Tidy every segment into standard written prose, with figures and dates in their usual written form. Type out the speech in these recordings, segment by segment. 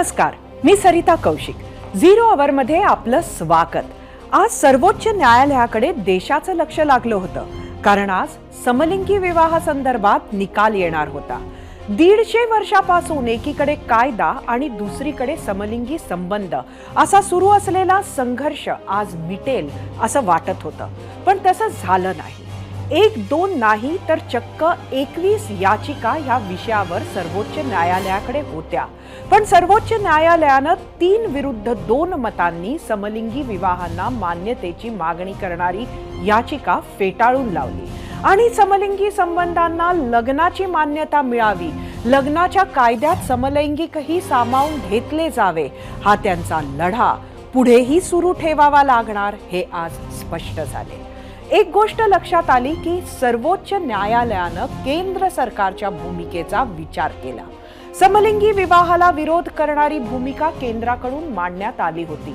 नमस्कार, मी Sarita Kaushik. Zero our मध्ये आपलं स्वागत. आज सर्वोच्च न्यायालयाकडे देशाचं लक्ष लागलं होतं, कारण आज समलिंगी विवाहासंदर्भात निकाल येणार होता. 150 वर्षापासून एकीकडे कायदा आणि दुसरीकडे समलिंगी संबंध असा सुरू असलेला संघर्ष आज मिटेल असं वाटत होतं, पण तसं झालं नाही. 1-2 नाही तर चक्क 21 याचिका या विषयावर सर्वोच्च न्यायालयाकडे होत्या. पण सर्वोच्च न्यायालयानं 3-2 मतांनी समलिंगी विवाहांना मान्यतेची मागणी करणारी याचिका फेटाळून लावली आणि समलिंगी संबंधांना लग्नाची मान्यता मिळावी, लग्नाच्या कायद्यात समलैंगिकही सामावून घेतले जावे, हा त्यांचा लढा पुढेही सुरू ठेवावा लागणार हे आज स्पष्ट झाले. एक गोष्ट लक्षात आली की सर्वोच्च न्यायालयानं केंद्र सरकारच्या भूमिकेचा विचार केला. समलिंगी विवाहाला विरोध करणारी भूमिका केंद्राकडून मांडण्यात आली होती.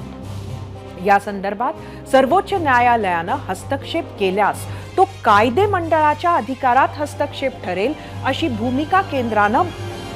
या संदर्भात सर्वोच्च न्यायालयानं हस्तक्षेप केल्यास तो कायदे मंडळाच्या अधिकारात हस्तक्षेप ठरेल अशी भूमिका केंद्रानं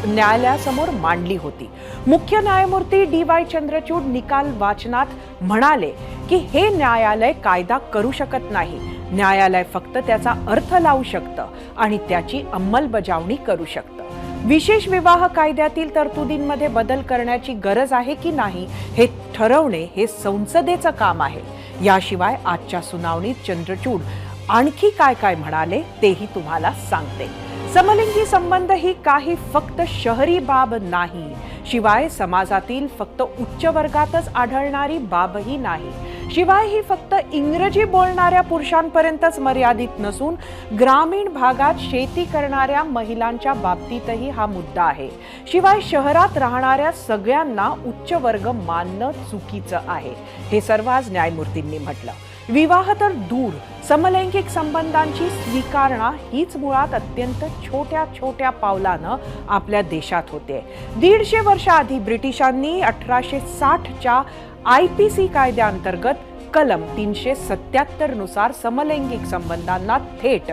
न्यायालयासमोर मांडली होती. मुख्य न्यायमूर्ती DY चंद्रचूड निकाल वाचनात म्हणाले की हे न्यायालय कायदा करू शकत नाही. न्यायालय फक्त त्याचा अर्थ लावू शकतं आणि त्याची अंमलबजावणी करू शकतं. विशेष विवाह कायद्यातील तरतुदींमध्ये बदल करण्याची गरज आहे की नाही हे ठरवणे हे संसदेचं काम आहे. याशिवाय आजच्या सुनावणीत चंद्रचूड आणखी काय म्हणाले तेही तुम्हाला सांगते. समलिंगी संबंध ही काही फक्त शहरी बाब नाही, शिवाय समाजातील फक्त उच्च वर्गातच आढळणारी बाबही नाही. शिवाय ही फक्त इंग्रजी बोलणाऱ्या पुरुषांपर्यंतच मर्यादित नसून ग्रामीण भागात शेती करणाऱ्या महिलांच्या बाबतीतही हा मुद्दा आहे. शिवाय शहरात राहणाऱ्या सगळ्यांना उच्च वर्ग मानणं चुकीचं आहे. हे सर्व आज न्यायमूर्तींनी म्हटलं. विवाह तर दूर, समलैंगिक संबंधांची स्वीकारणा हीच मुळात अत्यंत छोट्या पावलानं आपल्या देशात होते. 150 वर्षाआधी ब्रिटिशांनी 1860च्या IPC कायद्याअंतर्गत कलम 377 नुसार समलैंगिक संबंधांना थेट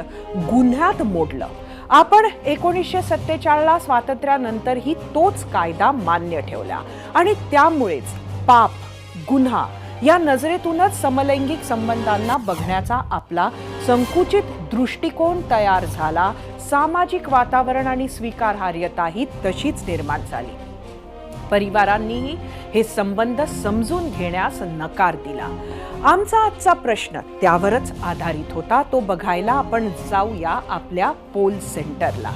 गुन्ह्यात मोडलं. आपण 1947ला स्वातंत्र्यानंतरही तोच कायदा मान्य ठेवला आणि त्यामुळेच पाप, गुन्हा या नजरेतूनच समलैंगिक संबंधांना बघण्याचा आपला संकुचित दृष्टिकोन तयार झाला. सामाजिक वातावरण आणि स्वीकारार्हताही तशीच निर्माण झाली. परिवारांनीही हे संबंध समजून घेण्यास नकार दिला. आमचा आजचा प्रश्न त्यावरच आधारित होता. तो बघायला आपण जाऊया आपल्या पोल सेंटरला.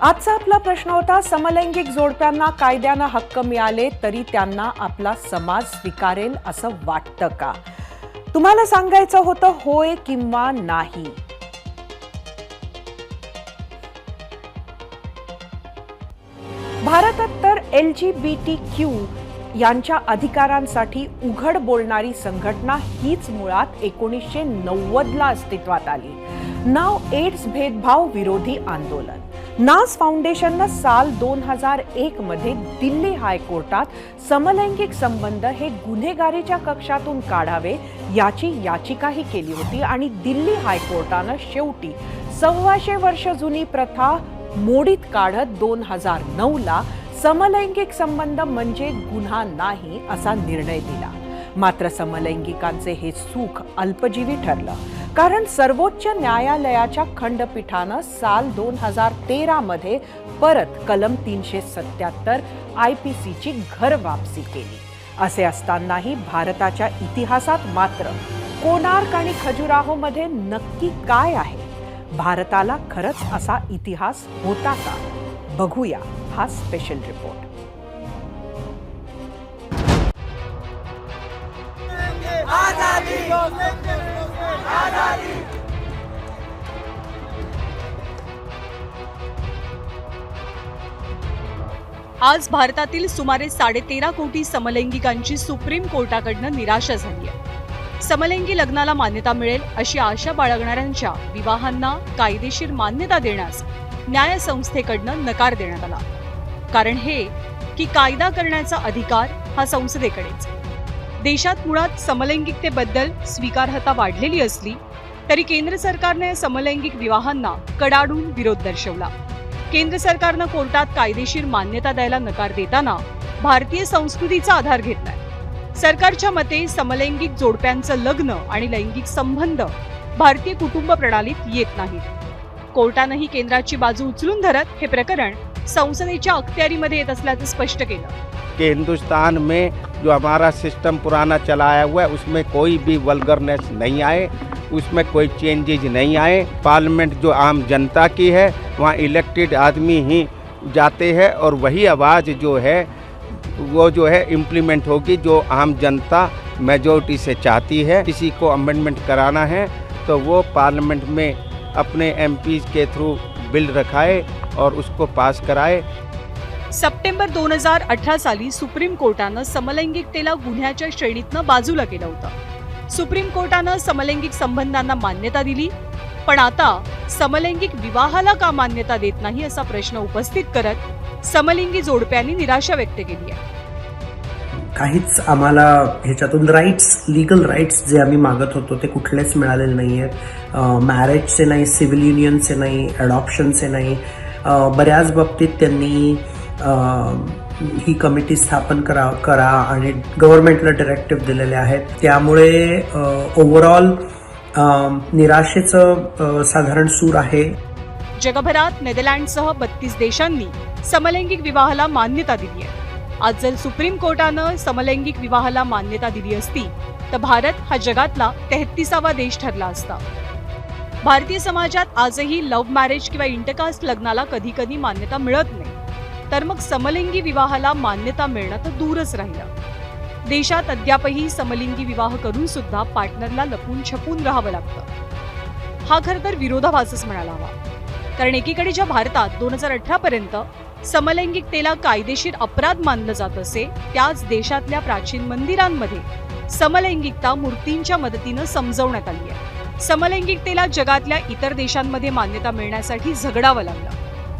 आजचा आपला प्रश्न होता, समलैंगिक जोडप्यांना कायद्यानं हक्क मिळाले तरी त्यांना आपला समाज स्वीकारेल असं वाटतं का? तुम्हाला सांगायचं होतं होय किंवा नाही. भारतात तर LGBTQ यांच्या अधिकारांसाठी उघड बोलणारी संघटना हीच मुळात 1990ला अस्तित्वात आली. नाव एड्स भेदभाव विरोधी आंदोलन. नास फाउंडेशननं साल 2001 मध्ये दिल्ली हायकोर्टात समलैंगिक संबंध हे गुन्हेगारीच्या कक्षातून काढावे याची याचिकाही केली होती आणि दिल्ली हायकोर्टानं शेवटी 125 वर्ष जुनी प्रथा मोडीत काढत 2009ला समलैंगिक संबंध म्हणजे गुन्हा नाही असा निर्णय दिला. मात्र समलैंगिकांचे हे सुख अल्पजीवी ठरलं, कारण सर्वोच्च न्यायालयाच्या खंडपीठानं साल 2013 मध्ये परत कलम 377 IPCची घर वापसी केली. असे असतानाही भारताच्या इतिहासात मात्र कोणार्क आणि खजुराहो मध्ये नक्की काय आहे? भारताला खरंच असा इतिहास होता का? बघूया हा स्पेशल रिपोर्ट. आज भारतातील सुमारे 13.5 कोटी समलैंगिकांची सुप्रीम कोर्टाकडनं निराशा झाली आहे. समलैंगी लग्नाला मान्यता मिळेल अशी आशा बाळगणाऱ्यांच्या विवाहांना कायदेशीर मान्यता देण्यास न्यायसंस्थेकडनं नकार देण्यात आला. कारण हे की कायदा करण्याचा अधिकार हा संसदेकडेच. देशात मुळात समलैंगिकतेबद्दल स्वीकारार्हता वाढलेली असली तरी केंद्र सरकारने समलैंगिक विवाहांना कडाडून विरोध दर्शवला. केंद्र सरकारनं कोर्टात कायदेशीर मान्यता द्यायला नकार देताना भारतीय संस्कृतीचा आधार घेतलाय. सरकारच्या मते समलैंगिक जोडप्यांचं लग्न आणि लैंगिक संबंध भारतीय कुटुंब प्रणालीत येत नाहीत. कोर्टानंही केंद्राची बाजू उचलून धरत हे प्रकरण संसदेच्या अखत्यारीमध्ये येत असल्याचं स्पष्ट केलं. कि हिंदुस्तान में जो हमारा सिस्टम पुराना चलाया हुआ है उसमें कोई भी वल्गरनेस नहीं आए, उसमें कोई चेंजेज नहीं आए. पार्लियामेंट जो आम जनता की है वहाँ इलेक्टेड आदमी ही जाते हैं और वही आवाज़ जो है वो जो है इम्प्लीमेंट होगी जो आम जनता मेजॉरिटी से चाहती है. किसी को अमेंडमेंट कराना है तो वो पार्लियामेंट में अपने एमपीज के थ्रू बिल रखाए और उसको पास कराए. सप्टेंबर 2018 साली सुप्रीम कोर्टानं समलैंगिकतेला गुन्ह्याच्या श्रेणीतनं बाजूला केलं होतं. सुप्रीम कोर्टानं समलैंगिक संबंधांना मान्यता दिली, पण आता समलैंगिक विवाहाला का मान्यता देत नाही असा प्रश्न उपस्थित करत समलिंगी जोडप्यांनी निराशा व्यक्त केली आहे. काहीच आम्हाला ह्याच्यातून लीगल राईट्स जे आम्ही मागत होतो ते कुठलेच मिळालेले नाही आहेत. मॅरेजचे नाही, सिव्हिल युनियनचे नाही, अडॉप्शनचे नाही. बऱ्याच बाबतीत त्यांनी ही कमिटी स्थापन करा आणि गव्हर्नमेंटला डिरेक्टिव्ह दिलेले आहेत. त्यामुळे ओव्हरऑल निराशेचं साधारण सूर आहे. जगभरात नेदरलँडसह 32 देशांनी समलैंगिक विवाहाला मान्यता दिली आहे. आज जर सुप्रीम कोर्टानं समलैंगिक विवाहाला मान्यता दिली असती तर भारत हा जगातला 33वा देश ठरला असता. भारतीय समाजात आजही लव्ह मॅरेज किंवा इंटरकास्ट लग्नाला कधी कधी मान्यता मिळत नाही, तर मग समलिंगी विवाहाला मान्यता मिळणं तर दूरच राहिलं. देशात अद्यापही समलिंगी विवाह करून सुद्धा पार्टनरला लपून छपून राहावं लागतं. हा खरं तर विरोधाभासच म्हणायला हवा. कारण एकीकडे ज्या भारतात 2018 पर्यंत समलैंगिकतेला कायदेशीर अपराध मानलं जात असे, त्याच देशातल्या प्राचीन मंदिरांमध्ये समलैंगिकता मूर्तींच्या मदतीनं समजवण्यात आली आहे. समलैंगिकतेला जगातल्या इतर देशांमध्ये मान्यता मिळण्यासाठी झगडावं लागलं.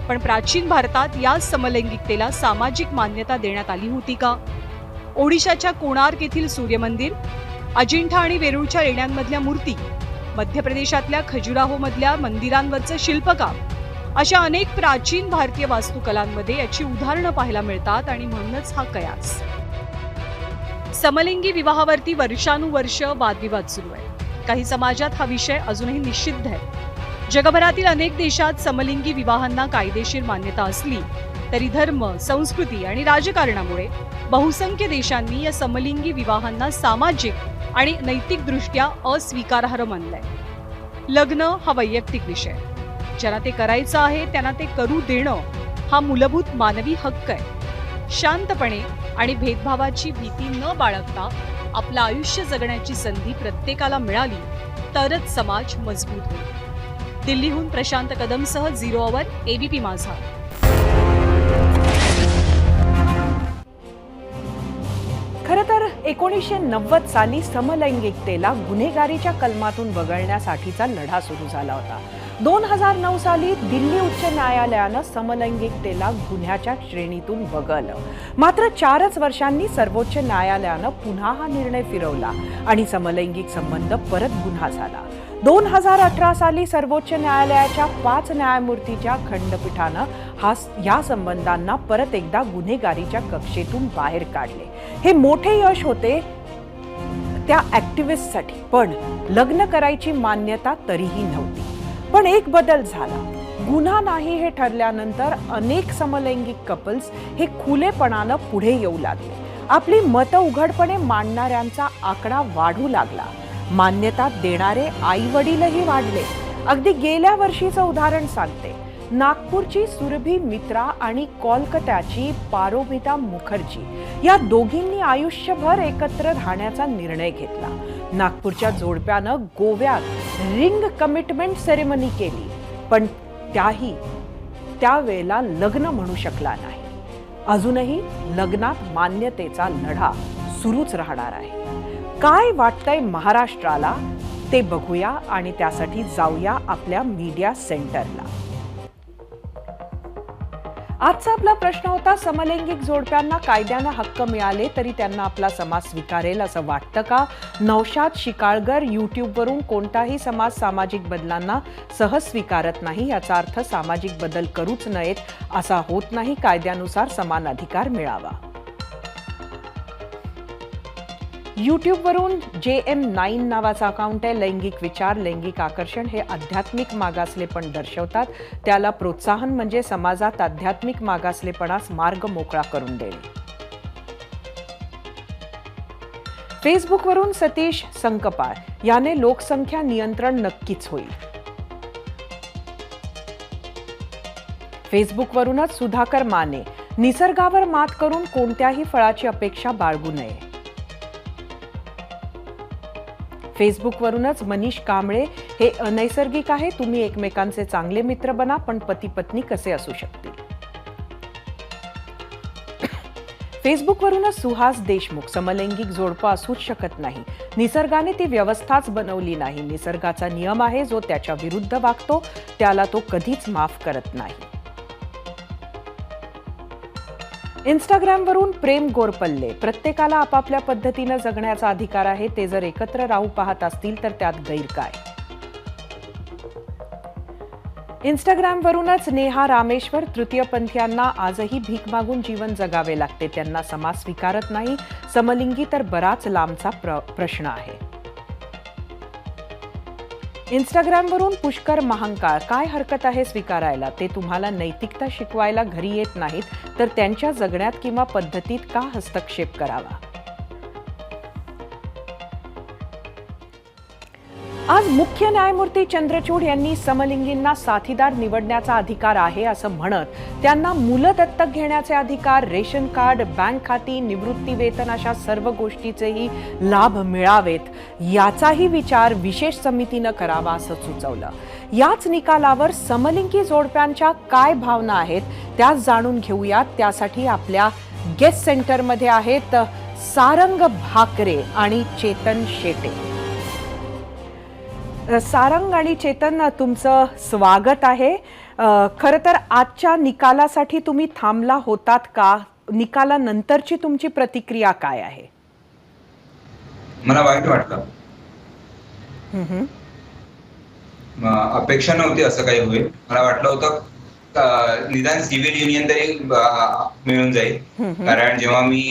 पण प्राचीन भारतात या समलैंगिकतेला सामाजिक मान्यता देण्यात आली होती का? ओडिशाच्या कोणार्क येथील सूर्यमंदिर, अजिंठा आणि वेरूळच्या लेण्यांमधल्या मूर्ती, मध्य प्रदेशातल्या खजुराहो मधल्या मंदिरांवरचं शिल्पकार, अशा अनेक प्राचीन भारतीय वास्तुकलांमध्ये याची उदाहरणं पाहायला मिळतात. आणि म्हणूनच हा कयास. समलिंगी विवाहावरती वर्षानुवर्ष वादविवाद सुरू आहे. काही समाजात हा विषय अजूनही निषिद्ध आहे. जगभरातील अनेक देशात समलिंगी विवाहांना कायदेशीर मान्यता असली तरी धर्म, संस्कृती आणि राजकारणामुळे बहुसंख्य देशांनी या समलिंगी विवाहांना सामाजिक आणि नैतिकदृष्ट्या अस्वीकारार्ह मानलंय. लग्न हा वैयक्तिक विषय. ज्यांना ते करायचं आहे त्यांना ते करू देणं हा मूलभूत मानवी हक्क आहे. शांतपणे आणि भेदभावाची भीती न बाळगता आपलं आयुष्य जगण्याची संधी प्रत्येकाला मिळाली तरच समाज मजबूत होईल. दिल्लीहून प्रशांत कदमसह 0 आवर एबीपी माझा. खरं तर 1990 साली समलैंगिकतेला गुन्हेगारीच्या कलमातून वगळण्यासाठीचा लढा सुरू झाला होता. 2009 साली दिल्ली उच्च न्यायालयानं समलैंगिकतेला गुन्ह्याच्या श्रेणीतून वगळलं. मात्र 4च वर्षांनी सर्वोच्च न्यायालयानं पुन्हा हा निर्णय फिरवला आणि समलैंगिक संबंध परत गुन्हा झाला. 2018 साली सर्वोच्च न्यायालयाच्या 5 न्यायमूर्तीच्या खंडपीठानं या संबंधांना परत एकदा गुन्हेगारीच्या कक्षेतून बाहेर काढले. हे मोठे यश होते त्या ऍक्टिव्हिस्टसाठी, पण लग्न करायची मान्यता तरीही नव्हती. पण एक बदल झाला. गुन्हा नाही हे ठरल्यानंतर अनेक समलैंगिक कपल्स हे खुलेपणानं पुढे येऊ लागले. आपली मतं उघडपणे मांडणाऱ्यांचा आकडा वाढू लागला. मान्यता देणारे आई वडीलही वाढले. अगदी गेल्या वर्षीचं उदाहरण सांगते. नागपूरची सुरभी मित्रा आणि कोलकात्याची पारोमिता मुखर्जी या दोघींनी आयुष्यभर एकत्र राहण्याचा निर्णय घेतला. नागपूरच्या जोडप्यानं गोव्यात रिंग कमिटमेंट सेरेमनी केली, पण त्यावेळेला लग्न म्हणू शकला नाही. अजूनही लग्नात मान्यतेचा लढा सुरूच राहणार आहे. काय वाटतंय महाराष्ट्राला ते बघूया आणि त्यासाठी जाऊया आपल्या मीडिया सेंटरला. आजचा आपला प्रश्न होता, समलैंगिक जोडप्यांना कायद्यानं हक्क मिळाले तरी त्यांना आपला समाज स्वीकारेल असं वाटतं का? नौशाद शिकाळगर, यूट्यूबवरून कोणताही समाज सामाजिक बदलांना सहज स्वीकारत नाही, याचा अर्थ सामाजिक बदल करूच नयेत असा होत नाही. कायद्यानुसार समान अधिकार मिळावा. यूट्यूबवरून JM9 नावाचा अकाउंट आहे. लैंगिक विचार, लैंगिक आकर्षण हे आध्यात्मिक मागासलेपण दर्शवतात. त्याला प्रोत्साहन म्हणजे समाजात आध्यात्मिक मागासलेपणास मार्ग मोकळा करून देणे. फेसबुकवरून सतीश संकपाळ, याने लोकसंख्या नियंत्रण नक्कीच होईल. फेसबुकवरूनच सुधाकर माने, निसर्गावर मात करून कोणत्याही फळाची अपेक्षा बाळगू नये. फेसबुकवरूनच मनीष कांबळे, हे अनैसर्गिक आहे, तुम्ही एकमेकांचे चांगले मित्र बना, पण पती पत्नी कसे असू शकतील. फेसबुकवरूनच सुहास देशमुख, समलैंगिक जोडपं असूच शकत नाही, निसर्गाने ती व्यवस्थाच बनवली नाही, निसर्गाचा नियम आहे, जो त्याच्या विरुद्ध वागतो त्याला तो कधीच माफ करत नाही. इंस्टाग्रामवरून प्रेम गोरपल्ले, प्रत्येकाला आपापल्या पद्धतीनं जगण्याचा अधिकार आहे, ते जर एकत्र राहू पाहत असतील तर त्यात गैर काय. इंस्टाग्रामवरूनच नेहा रामेश्वर, तृतीयपंथीयांना आजही भीक मागून जीवन जगावे लागते, त्यांना समाज स्वीकारत नाही, समलिंगी तर बराच लांबचा प्रश्न आहे. इंस्टाग्रामवरून पुष्कर महांकाळ, काय हरकत आहे स्वीकारायला, ते तुम्हाला नैतिकता शिकवायला घरी येत नाहीत तर त्यांच्या जगण्यात किंवा पद्धतीत का हस्तक्षेप करावा. आज मुख्य न्यायमूर्ती चंद्रचूड यांनी समलिंगींना साथीदार निवडण्याचा अधिकार आहे असं म्हणत त्यांना मुलं दत्तक घेण्याचे अधिकार, रेशन कार्ड, बँक खाती, निवृत्ती वेतन अशा सर्व गोष्टीचेही लाभ मिळावेत याचाही विचार विशेष समितीनं करावा असं सुचवलं. याच निकालावर समलिंगी जोडप्यांच्या काय भावना आहेत त्या जाणून घेऊयात. त्यासाठी आपल्या गेस्ट सेंटरमध्ये आहेत सारंग भाकरे आणि चेतन शेटे. सारंग आणि चेतन, तुमचं स्वागत आहे. खरं तर आजच्या निकालासाठी तुम्ही थांबला होतात का? निकालानंतरची तुमची प्रतिक्रिया काय आहे? मला वाईट वाटलं. अपेक्षा नव्हती असं काही होईल. मला वाटलं होतं निदान सिव्हिल युनियन तरी मिळून जाईल, कारण जेव्हा मी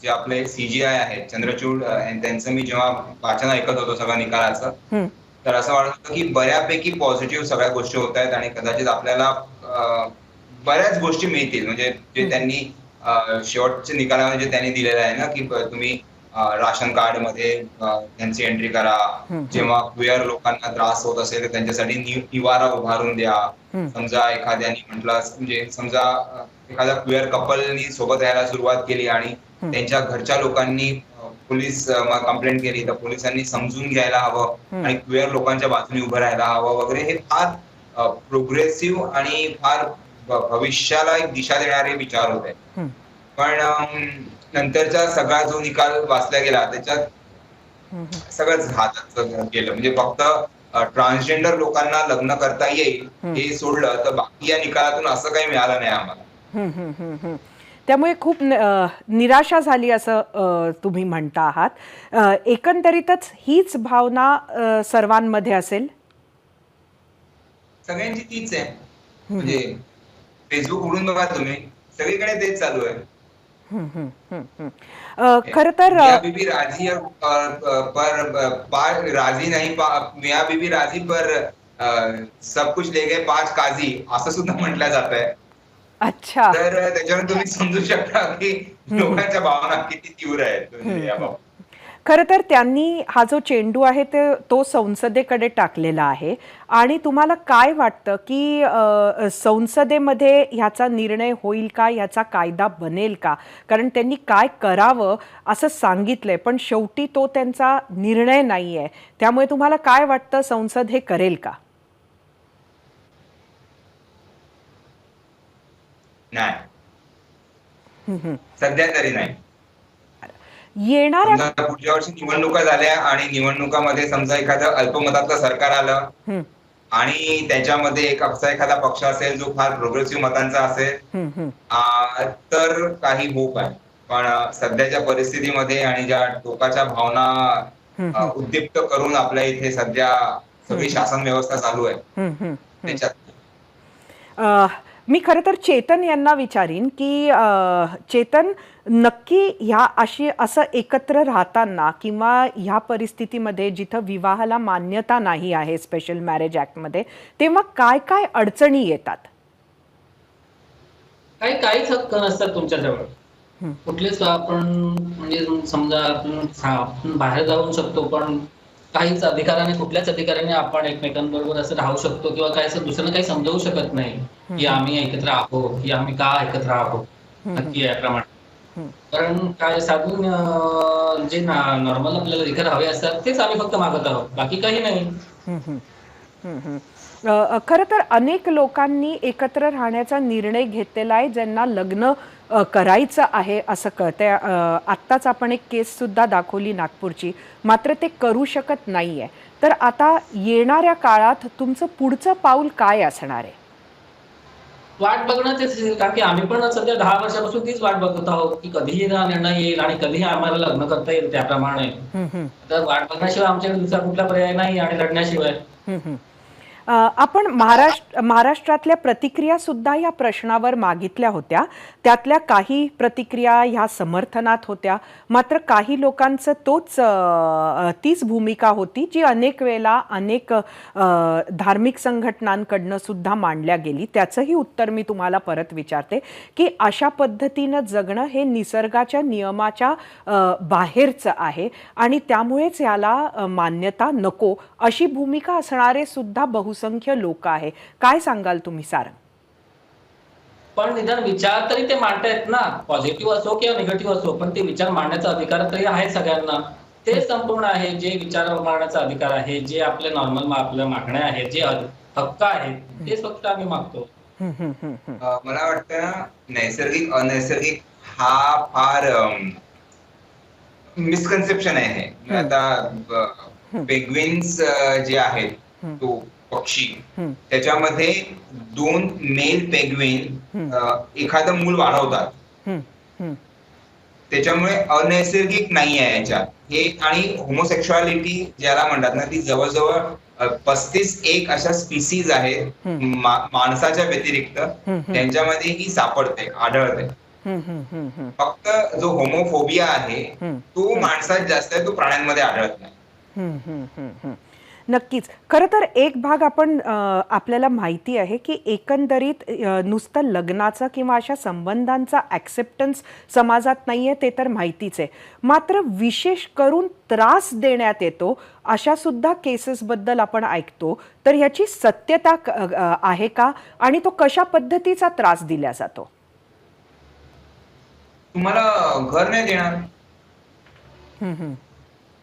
जे आपले CGI आहेत चंद्रचूड, त्यांचं मी जेव्हा वाचन ऐकत होतो सगळ्या निकालाचं, तर असं वाटत होतं की बऱ्यापैकी पॉझिटिव्ह सगळ्या गोष्टी होत आहेत आणि कदाचित आपल्याला बऱ्याच गोष्टी मिळतील. म्हणजे जे त्यांनी शेवटच्या निकालामध्ये जे त्यांनी दिलेलं आहे ना, की तुम्ही राशन कार्ड मध्ये त्यांची एंट्री करा, जेव्हा क्युअर लोकांना त्रास होत असेल तर त्यांच्यासाठी निवारा उभारून द्या. समजा एखाद्याने म्हटलं, म्हणजे समजा एखादा क्युअर कपलनी सोबत राहायला सुरुवात केली आणि त्यांच्या घरच्या लोकांनी पोलीस कंप्लेंट केली तर पोलिसांनी समजून घ्यायला हवं आणि क्युअर लोकांच्या बाजूने उभं राहायला हवं वगैरे, हे फार प्रोग्रेसिव्ह आणि फार भविष्याला एक दिशा देणारे विचार होते. पण नंतरचा सगळा जो निकाल वाचला गेला त्याच्यात सगळंच घातक गेलं. म्हणजे फक्त ट्रान्सजेंडर लोकांना लग्न करता येईल हे सोडलं तर बाकी या निकालातून असं काही मिळालं नाही आम्हाला. त्यामुळे खूप निराशा झाली असं तुम्ही म्हणता आहात. एकंदरीतच हीच भावना सर्वांमध्ये असेल? सगळ्यांची तीच आहे. म्हणजे फेसबुक उघडून बघा तुम्ही, सगळीकडे तेच चालू आहे. खर तर मियां बीबी राजी पर राजी नहीं, मियां बीबी राजी पर सब कुछ ले गए 5 काजी, असं सुद्धा म्हटलं जात आहे. अच्छा, तर त्याच्यावर तुम्ही समजू शकता की लोकांच्या भावना किती तीव्र आहेत. खरं तर त्यांनी हा जो चेंडू आहे तो संसदेकडे टाकलेला आहे आणि तुम्हाला काय वाटतं की संसदेमध्ये ह्याचा निर्णय होईल का, याचा कायदा बनेल का? कारण त्यांनी काय करावं असं सांगितलंय पण शेवटी तो त्यांचा निर्णय नाहीये. त्यामुळे तुम्हाला काय वाटतं, संसद हे करेल का? नाही, सध्या तरी नाही. येणाऱ्या पुढच्या वर्षी निवडणुका झाल्या आणि निवडणुकामध्ये समजा एखादं अल्पमतातलं सरकार आलं आणि त्याच्यामध्ये एक असा एखादा पक्ष असेल जो फार प्रोग्रेसिव्ह मतांचा असेल तर काही होप आहे. पण सध्याच्या परिस्थितीमध्ये आणि ज्या टोकाच्या भावना उद्दीप्त करून आपल्या इथे सध्या सगळी शासन व्यवस्था चालू आहे त्याच्यात मी खरं तर चेतन यांना विचारीन की चेतन, नक्की ह्या असं एकत्र राहताना किंवा ह्या परिस्थितीमध्ये जिथं विवाहाला मान्यता नाही आहे स्पेशल मॅरेज ऍक्टमध्ये, तेव्हा काय काय अडचणी येतात? काहीच हक्क नसतात तुमच्याजवळ. कुठलेच आपण म्हणजे समजा आपण बाहेर जाऊ शकतो, पण काहीच अधिकाराने, कुठल्याच अधिकाराने आपण एकमेकांबरोबर असं राहू शकतो किंवा काय असं दुसऱ्यांना काही समजावू शकत नाही की आम्ही एकत्र आहोत, की आम्ही का एकत्र आहोत नक्की याप्रमाणे. कारण काय साधून जे नॉर्मल आपल्याला अधिकार हवे असतात तेच आम्ही फक्त मागत आहोत, बाकी काही नाही. खरं तर अनेक लोकांनी एकत्र राहण्याचा निर्णय घेतलेला आहे ज्यांना लग्न करायचं आहे असं कळतंय. आत्ताच आपण एक केस सुद्धा दाखवली नागपूरची, मात्र ते करू शकत नाहीये. तर आता येणाऱ्या काळात तुमचं पुढचं पाऊल काय असणार आहे? वाट बघणं तेच, कारण की आम्ही पण सध्या 10 वर्षापासून तीच वाट बघत आहोत की कधीही हा निर्णय येईल आणि कधीही आम्हाला लग्न करता येईल त्याप्रमाणे. तर वाट बघण्याशिवाय आमच्याकडे दुसरा कुठला पर्याय नाही आणि लढण्याशिवाय. आपण महाराष्ट्रातल्या प्रतिक्रिया सुद्धा या प्रश्नावर मागितल्या होत्या. त्यातल्या काही प्रतिक्रिया ह्या समर्थनात होत्या, मात्र काही लोकांचं तीच भूमिका होती जी अनेक वेळेला अनेक धार्मिक संघटनांकडनं सुद्धा मांडल्या गेली. त्याचंही उत्तर मी तुम्हाला परत विचारते की अशा पद्धतीनं जगणं हे निसर्गाच्या नियमाच्या बाहेरचं आहे आणि त्यामुळेच याला मान्यता नको, अशी भूमिका असणारे सुद्धा बहुसंख्य लोक आहे. काय सांगाल तुम्ही सारंग? पण निदान विचार तरी ते मांडतायत ना, पॉझिटिव्ह असो किंवा निगेटिव्ह असो, पण ते विचार मांडण्याचा अधिकार तरी आहे सगळ्यांना. ते संपूर्ण आहे जे विचार मांडण्याचा अधिकार आहे, जे आपले नॉर्मल आपल्या मागण्या आहेत, जे हक्क आहेत, तेच फक्त आम्ही मागतो. मला वाटतं नैसर्गिक अनैसर्गिक हा फार मिसकन्सेप्शन आहे. आता पेंग्विन्स जे आहेत, तो पक्षी, त्याच्यामध्ये 2 मेल पेंग्विन एखादं मूल वाढवतात. त्याच्यामुळे अनैसर्गिक नाही आहे याच्यात हे. आणि होमोसेक्शुअलिटी ज्याला म्हणतात ना, ती जवळजवळ 35 अशा स्पीसीज आहेत माणसाच्या व्यतिरिक्त, त्यांच्यामध्ये ही सापडते, आढळते. फक्त जो होमोफोबिया आहे तो माणसात जास्त आहे, तो प्राण्यांमध्ये आढळत नाही. नक्कीच. खरं तर एक भाग आपल्याला माहिती आहे की एकंदरीत नुसतं लग्नाचा किंवा अशा संबंधांचा ॲक्सेप्टन्स समाजात नाही आहे, ते तर माहितीच आहे. मात्र विशेष करून त्रास देण्यात येतो अशा सुद्धा केसेसबद्दल आपण ऐकतो. तर ह्याची सत्यता आहे का आणि तो कशा पद्धतीचा त्रास दिला जातो? तुम्हाला घर नाही देणार.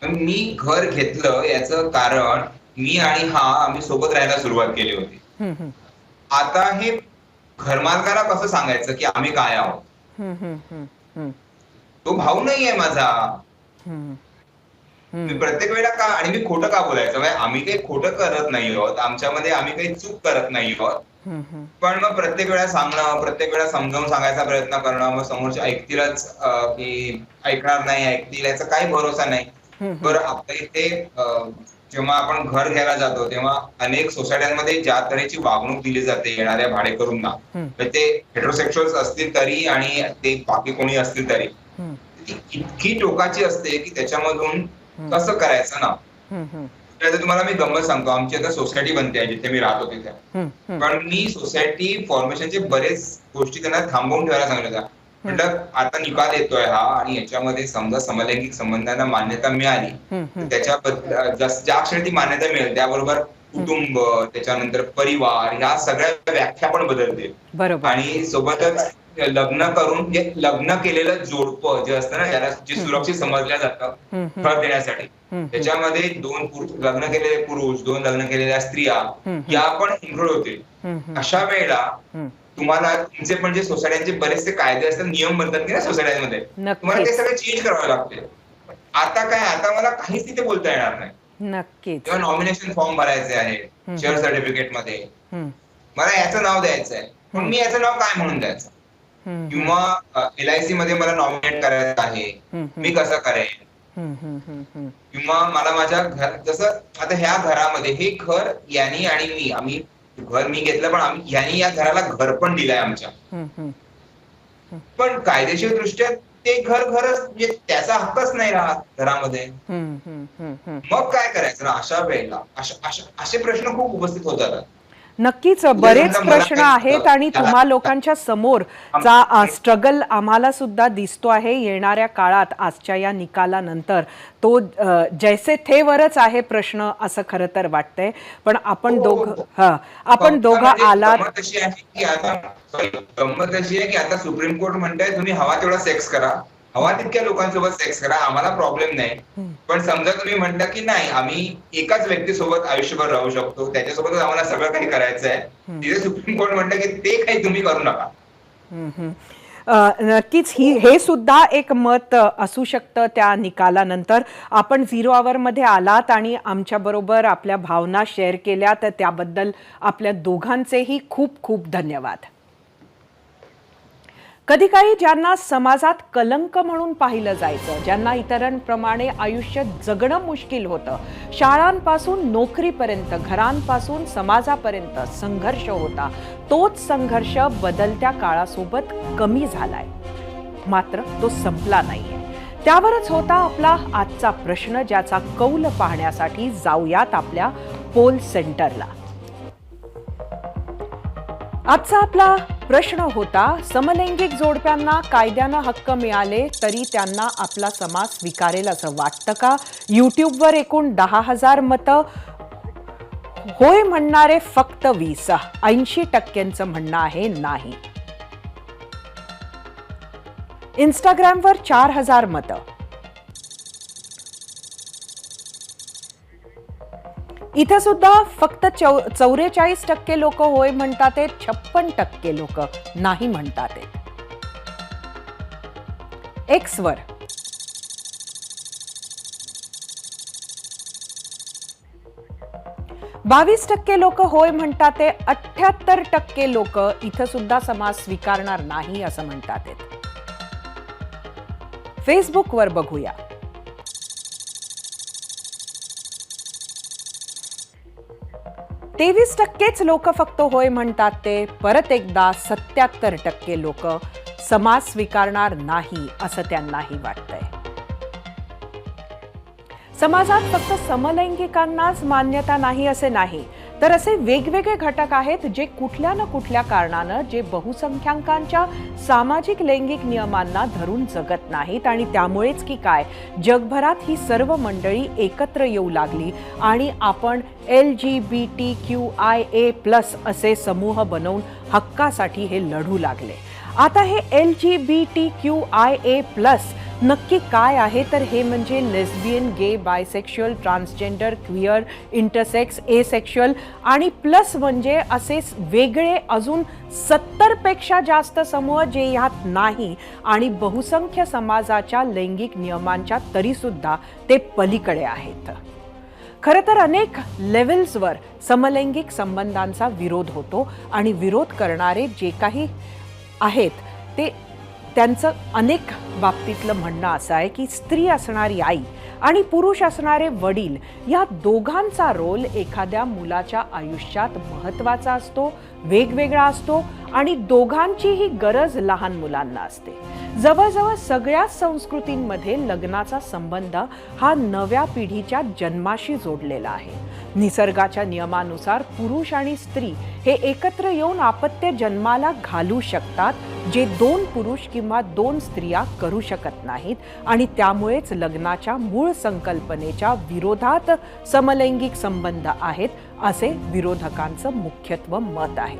मी घर घेतलं याचं कारण मी आणि आम्ही सोबत राहायला सुरुवात केली होती. आता हे घरमालकाला कसं सांगायचं की आम्ही काय आहोत? तो भाऊ नाहीये माझा. मी प्रत्येक वेळेला का, आणि मी खोटं का बोलायचं? आम्ही काही खोटं करत नाही आहोत, आमच्यामध्ये आम्ही काही चूक करत नाही आहोत. पण मग प्रत्येक वेळा सांगणं, प्रत्येक वेळा समजावून सांगायचा प्रयत्न करणं, मग समोरच्या ऐकतीलच की ऐकणार नाही, ऐकतील याचा काही भरोसा नाही. बरं, आपल्या इथे जेव्हा आपण घर घ्यायला जातो तेव्हा अनेक सोसायट्यांमध्ये ज्या तऱ्हेची वागणूक दिली जाते येणाऱ्या भाडेकरूंना, ते हेटेरोसेक्शुअल्स असतील तरी आणि ते बाकी कोणी असतील तरी, ती इतकी टोकाची असते की त्याच्यामधून कसं करायचं ना. तुम्हाला मी गंमत सांगतो. आमची आता सोसायटी बनते आहे जिथे मी राहतो तिथे, पण मी सोसायटी फॉर्मेशनचे बरेच गोष्टी त्यांना थांबवून ठेवायला सांगितलं. म्हटलं आता निकाल येतोय हा, आणि याच्यामध्ये समजा समलैंगिक संबंधांना मान्यता मिळाली, त्याच्याबद्दल ज्या क्षणी ती मान्यता मिळेल त्याबरोबर कुटुंब, त्याच्यानंतर परिवार, ह्या सगळ्या व्याख्या पण बदलते. आणि सोबतच लग्न करून लग्न केलेलं जोडपं जे असतं ना, ज्याला जे सुरक्षित समजलं जातं घर देण्यासाठी, त्याच्यामध्ये 2 लग्न केलेले पुरुष, 2 लग्न केलेल्या स्त्रिया या पण इन्क्लूड होतील. अशा वेळेला तुम्हाला तुमचे पण जे सोसायट्यांचे बरेचसे कायदे असतात, नियम बनतात की ना सोसायट्यांमध्ये, तुम्हाला ते सगळे चेंज करावे लागते. आता काय, आता मला काहीच तिथे बोलता येणार नाही. नक्कीच. किंवा नॉमिनेशन फॉर्म भरायचे आहे शेअर सर्टिफिकेट मध्ये, हम्म, मला याचं नाव द्यायचं आहे, पण मी याचं नाव काय म्हणून द्यायचं? हम्म, किंवा LIC मध्ये मला नॉमिनेट करायचं आहे, मी कसं करेन? हम्म, हम्म, हम्म, हम्म. किंवा मला माझ्या घर, जसं आता ह्या घरामध्ये हे घर यांनी आणि मी, आम्ही घर मी घेतलं, पण आम्ही यांनी या घराला घर पण दिलंय आमच्या, हम्म, हम्म. पण कायदेशीर दृष्ट्या ते घर घरच, म्हणजे त्याचा हक्कच नाही राहत घरामध्ये. हम्म, हम्म, हम्म, हम्म. मग काय करायचं ना अशा वेळेला? असे प्रश्न खूप उपस्थित होतात. नक्कीच बरेच समजा मला प्रश्न काही आहेत आणि त्याला- तुम्हा लोकांच्या समोरचा स्ट्रगल आम्हाला सुद्धा दिसतो आहे. येणाऱ्या काळात आजच्या या निकालानंतर तो जैसे थे वरच आहे प्रश्न, असं खरं तर वाटतंय. पण आपण आपण दोघं म्हणजे आलात. गंमत अशी आहे की आता सुप्रीम कोर्ट म्हणताय तुम्ही हवा तेवढा सेक्स करा, हवा तितक्या लोकांसोबत सेक्स करा, आम्हाला प्रॉब्लेम नाही. पण समजा तुम्ही म्हणता की नाही, आम्ही एकाच व्यक्तीसोबत आयुष्यभर राहू शकतो, त्याच्यासोबतच आम्हाला सगळं काही करायचं आहे, तिथे सुप्रीम कोर्ट म्हणतं की ते काही तुम्ही करू नका. नक्कीच हे सुद्धा एक मत असू शकतं त्या निकालानंतर. आपण 0 आवरमध्ये आलात आणि आमच्याबरोबर आपल्या भावना शेअर केल्या, तर त्याबद्दल आपल्या दोघांचेही खूप खूप धन्यवाद. कधी काही ज्यांना समाजात कलंक म्हणून पाहिलं जायचं, ज्यांना इतरांप्रमाणे आयुष्य जगणं मुश्किल होतं, शाळांपासून नोकरीपर्यंत, घरांपासून समाजापर्यंत संघर्ष होता, तोच संघर्ष बदलत्या काळासोबत कमी झालाय, मात्र तो संपला नाहीये. त्यावरच होता आपला आजचा प्रश्न, ज्याचा कौल पाहण्यासाठी जाऊयात आपल्या पोल सेंटरला. आजचा आपला प्रश्न होता, समलैंगिक जोडप्यांना कायद्यानं हक्क मिळाले तरी त्यांना आपला समाज स्वीकारेल असं वाटतं का? यूट्यूबवर एकूण 10,000 मतं, होय म्हणणारे फक्त 20, 80% म्हणणं आहे नाही. इंस्टाग्रामवर 4,000 मतं, इथे सुद्धा फक्त 44% लोक होय म्हणतात, 56% लोक नाही म्हणतात. एक्सवर 22% लोक होय म्हणतात, 78% लोक इथं सुद्धा समाज स्वीकारणार नाही असं म्हणतात. फेसबुकवर बघूया. 23% लोक फक्त होय म्हणतात, ते परत एकदा 77% लोक समाज स्वीकारणार नाही असं त्यांनाही वाटतंय. समाजात फक्त समलैंगिकांनाच मान्यता नाही असे नाही, तर असे वेगवेगळे घटक आहेत जे कुठल्या ना कुठल्या कारणानं जे बहुसंख्याकांच्या सामाजिक लैंगिक नियमांना धरून जगत नाहीत, आणि त्यामुळेच की काय जगभरात ही सर्व मंडळी एकत्र येऊ लागली आणि आपण LGBTQIA+ असे समूह बनवून हक्कासाठी हे लढू लागले. आता हे LGBTQIA+ नक्की काय आहे, तर हे म्हणजे lesbian, gay, bisexual, transgender, queer, intersex, asexual आणि प्लस म्हणजे असे वेगळे अजून 70पेक्षा जास्त समूह जे ह्यात नाही आणि बहुसंख्य समाजाच्या लैंगिक नियमांच्या तरीसुद्धा ते पलीकडे आहेत. खरं तर अनेक लेव्हल्सवर समलैंगिक संबंधांचा विरोध होतो आणि विरोध करणारे जे काही आहेत ते त्यांचं अनेक बाबतीतलं म्हणणं असं आहे की स्त्री असणारी आई आणि पुरुष असणारे वडील या दोघांचा रोल एखाद्या मुलाच्या आयुष्यात महत्त्वाचा असतो, वेगवेगळा असतो आणि दोघांचीही गरज लहान मुलांना असते. जवळजवळ सगळ्या संस्कृतींमध्ये लग्नाचा संबंध हा नव्या पिढीच्या जन्माशी जोडलेला आहे. निसर्गाच्या नियमानुसार पुरुष आणि स्त्री हे एकत्र येऊन अपत्य जन्माला घालू शकतात, जे 2 पुरुष किंवा 2 स्त्रिया करू शकत नाहीत, आणि त्यामुळेच लग्नाच्या मूळ संकल्पनेच्या विरोधात समलैंगिक संबंध आहेत असे विरोधकांचं मुख्यत्व मत आहे.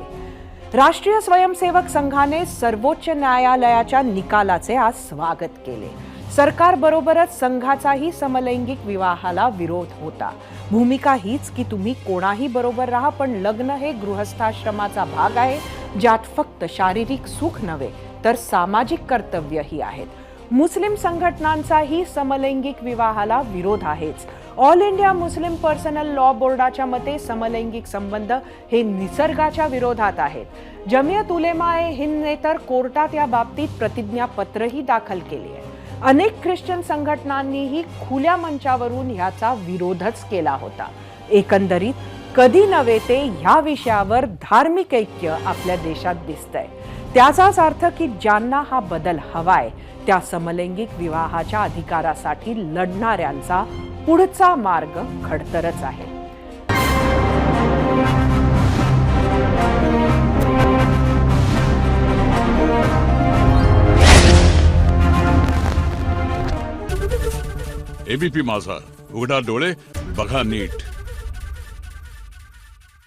राष्ट्रीय स्वयंसेवक संघाने सर्वोच्च न्यायालयाच्या निकालाचे आज स्वागत केले. सरकारबरोबरच संघाचाही समलैंगिक विवाहाला विरोध होता. भूमिका हीच की तुम्ही कोणाही बरोबर राहा, पण लग्न हे गृहस्थाश्रमाचा भाग आहे, ज्यात फक्त शारीरिक सुख नव्हे तर सामाजिक कर्तव्यही आहेत. मुस्लिम संघटनांचाही समलैंगिक विवाहाला विरोध आहेच. All India Muslim personal law बोर्डाच्या मते समलैंगिक संबंध हे निसर्गाच्या विरोधात आहेत. जमियत उलेमा ए हिंदने तर कोर्टात या बाबतीत प्रतिज्ञापत्रही दाखल केली आहे. अनेक ख्रिश्चन संघटनांनीही खुल्या मंचावरून ह्याचा विरोधच केला होता. एकंदरीत कधी नव्हे ते ह्या विषयावर धार्मिक ऐक्य आपल्या देशात दिसतंय. त्याचाच अर्थ की ज्यांना हा बदल हवाय त्या समलैंगिक विवाहाच्या अधिकारासाठी लढणाऱ्यांचा पुढचा मार्ग खडतरच आहे. एबीपी माझा, उघडा डोळे बघा नीट.